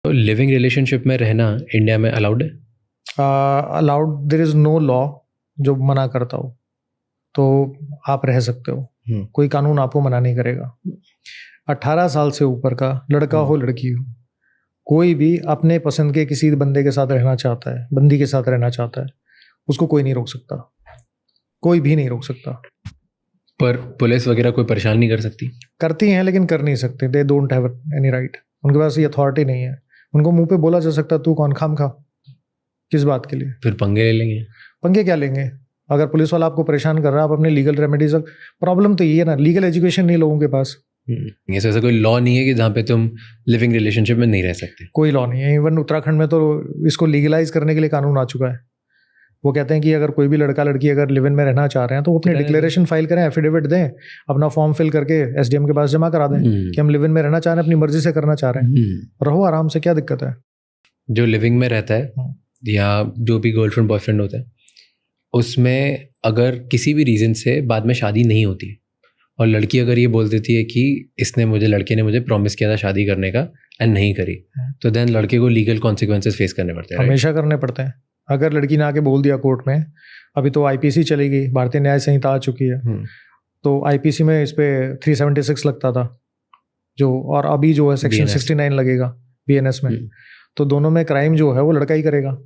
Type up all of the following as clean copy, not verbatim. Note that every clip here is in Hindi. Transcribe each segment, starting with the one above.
तो लिविंग रिलेशनशिप में रहना इंडिया में अलाउड है? Allowed, there is no law जो मना करता हो, तो आप रह सकते हो। कोई कानून आपको मना नहीं करेगा। 18 साल से ऊपर का लड़का हो लड़की हो, कोई भी अपने पसंद के किसी बंदे के साथ रहना चाहता है, बंदी के साथ रहना चाहता है, उसको कोई नहीं रोक सकता, कोई भी नहीं रोक सकता। पर पुलिस वगैरह कोई परेशान नहीं कर सकती? करती हैं लेकिन कर नहीं सकते। They don't have any right, उनके पास ये अथॉरिटी नहीं है। उनको मुंह पे बोला जा सकता तू कौन खाम खा, किस बात के लिए? फिर पंगे ले लेंगे। पंगे क्या लेंगे? अगर पुलिस वाला आपको परेशान कर रहा है, आप अपने लीगल रेमेडीज, प्रॉब्लम तो ये है ना, लीगल एजुकेशन नहीं लोगों के पास। ऐसा कोई लॉ नहीं है कि जहाँ पे तुम लिविंग रिलेशनशिप में नहीं रह सकते? कोई लॉ नहीं है। इवन उत्तराखंड में तो इसको लीगलाइज करने के लिए कानून आ चुका है। वो कहते हैं कि अगर कोई भी लड़का लड़की अगर लिव इन में रहना चाह रहे हैं तो वो अपनी डिक्लेरेशन फाइल करें, एफिडेविट दें, अपना फॉर्म फिल करके एसडीएम के पास जमा करा दें कि हम लिव इन में रहना चाह रहे हैं, अपनी मर्जी से करना चाह रहे हैं, रहो आराम से, क्या दिक्कत है? जो लिविंग में रहता है या जो भी गर्लफ्रेंड बॉयफ्रेंड होता है, उसमें अगर किसी भी रीज़न से बाद में शादी नहीं होती और लड़की अगर ये बोल देती है कि लड़के ने मुझे प्रॉमिस किया था शादी करने का एंड नहीं करी, तो देन लड़के को लीगल कॉन्सिक्वेंसेस फेस करने पड़ते हैं। हमेशा करने पड़ते हैं। अगर लड़की ने आके बोल दिया कोर्ट में, अभी तो आईपीसी चली गई, भारतीय न्याय संहिता आ चुकी है, तो आईपीसी में इस पे 376 लगता था जो, और अभी जो है सेक्शन 69 लगेगा बीएनएस में। तो दोनों में क्राइम जो है वो लड़का ही करेगा।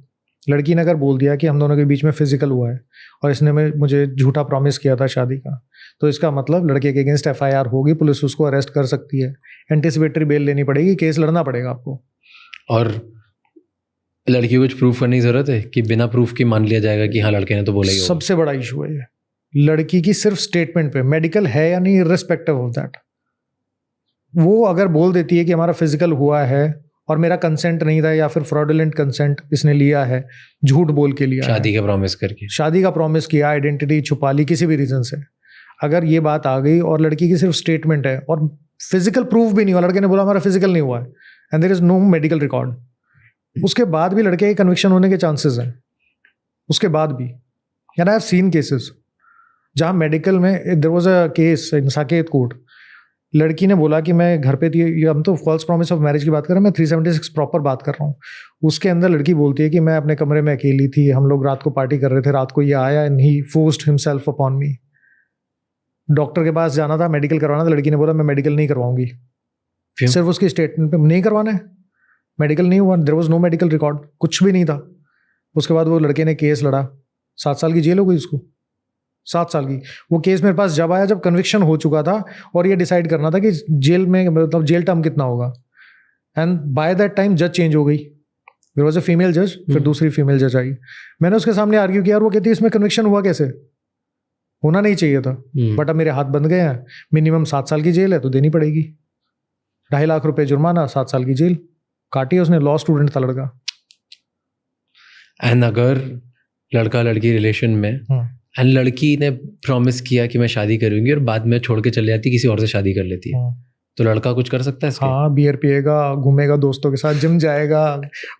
लड़की ने अगर बोल दिया कि हम दोनों के बीच में फिजिकल हुआ है और इसने मुझे झूठा प्रॉमिस किया था शादी का, तो इसका मतलब लड़के के अगेंस्ट एफआईआर होगी, पुलिस उसको अरेस्ट कर सकती है, एंटिसिपेटरी बेल लेनी पड़ेगी, केस लड़ना पड़ेगा आपको। और लड़की को कुछ प्रूफ करने की जरूरत है कि बिना प्रूफ के मान लिया जाएगा कि हाँ लड़के ने तो बोला ही होगा? सबसे बड़ा इशू है ये। लड़की की सिर्फ स्टेटमेंट पे, मेडिकल है या नहीं, इर्रिस्पेक्टिव ऑफ दैट, वो अगर बोल देती है कि हमारा फिजिकल हुआ है और मेरा कंसेंट नहीं था, या फिर फ्रॉडुलेंट कंसेंट इसने लिया है, झूठ बोल के लिया, शादी का प्रॉमिस करके, शादी का प्रॉमिस किया, आइडेंटिटी छुपा ली किसी भी रीजन से, अगर ये बात आ गई और लड़की की सिर्फ स्टेटमेंट है और फिजिकल प्रूफ भी नहीं हुआ, लड़के ने बोला हमारा फिजिकल नहीं हुआ है and there is no medical record, उसके बाद भी लड़के के कन्विक्शन होने के चांसेस हैं। उसके बाद भी, and I have seen cases जहाँ मेडिकल में, there was a case in Saket court, लड़की ने बोला कि मैं घर पे थी, हम तो फॉल्स प्रॉमिस ऑफ मैरिज की बात कर रहे हैं, मैं 376 प्रॉपर बात कर रहा हूँ। उसके अंदर लड़की बोलती है कि मैं अपने कमरे में अकेली थी, हम लोग रात को पार्टी कर रहे थे, रात को ये आया and he forced himself upon me. Doctor के पास जाना था, मेडिकल करवाना था, लड़की ने बोला मैं मेडिकल नहीं करवाऊंगी। सिर्फ उसकी स्टेटमेंट पे नहीं करवाना है, मेडिकल नहीं हुआ, there was no medical record, कुछ भी नहीं था। उसके बाद वो लड़के ने केस लड़ा, 7 साल की जेल हो गई उसको, 7 साल की। वो केस मेरे पास जब आया, जब कन्विक्शन हो चुका था और ये डिसाइड करना था कि जेल में, मतलब जेल टर्म कितना होगा, एंड बाय दैट टाइम जज चेंज हो गई। देयर वाज अ फीमेल जज, फिर दूसरी फीमेल जज आई। मैंने उसके सामने आर्ग्यू किया और वो कहती है इसमें कन्विक्शन हुआ कैसे, होना नहीं चाहिए था, बट अब मेरे हाथ बंद गए हैं, मिनिमम 7 साल की जेल है तो देनी पड़ेगी, 2.5 लाख रुपए जुर्माना, 7 साल की जेल काटी है उसने। लॉ स्टूडेंट था लड़का। एंड अगर लड़का लड़की रिलेशन में एंड लड़की ने प्रॉमिस किया कि मैं शादी करूंगी और बाद में छोड़ के चले जाती, किसी और से शादी कर लेती है, तो लड़का कुछ कर सकता है इसके? हाँ, बियर पिएगा, घूमेगा दोस्तों के साथ, जिम जाएगा,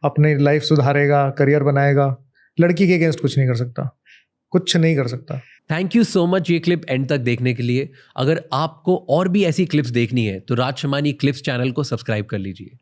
अपनी लाइफ सुधारेगा, करियर बनाएगा, लड़की के अगेंस्ट कुछ नहीं कर सकता, कुछ नहीं कर सकता। थैंक यू सो मच ये क्लिप एंड तक देखने के लिए। अगर आपको और भी ऐसी क्लिप्स देखनी है तो राज शमानी क्लिप्स चैनल को सब्सक्राइब कर लीजिए।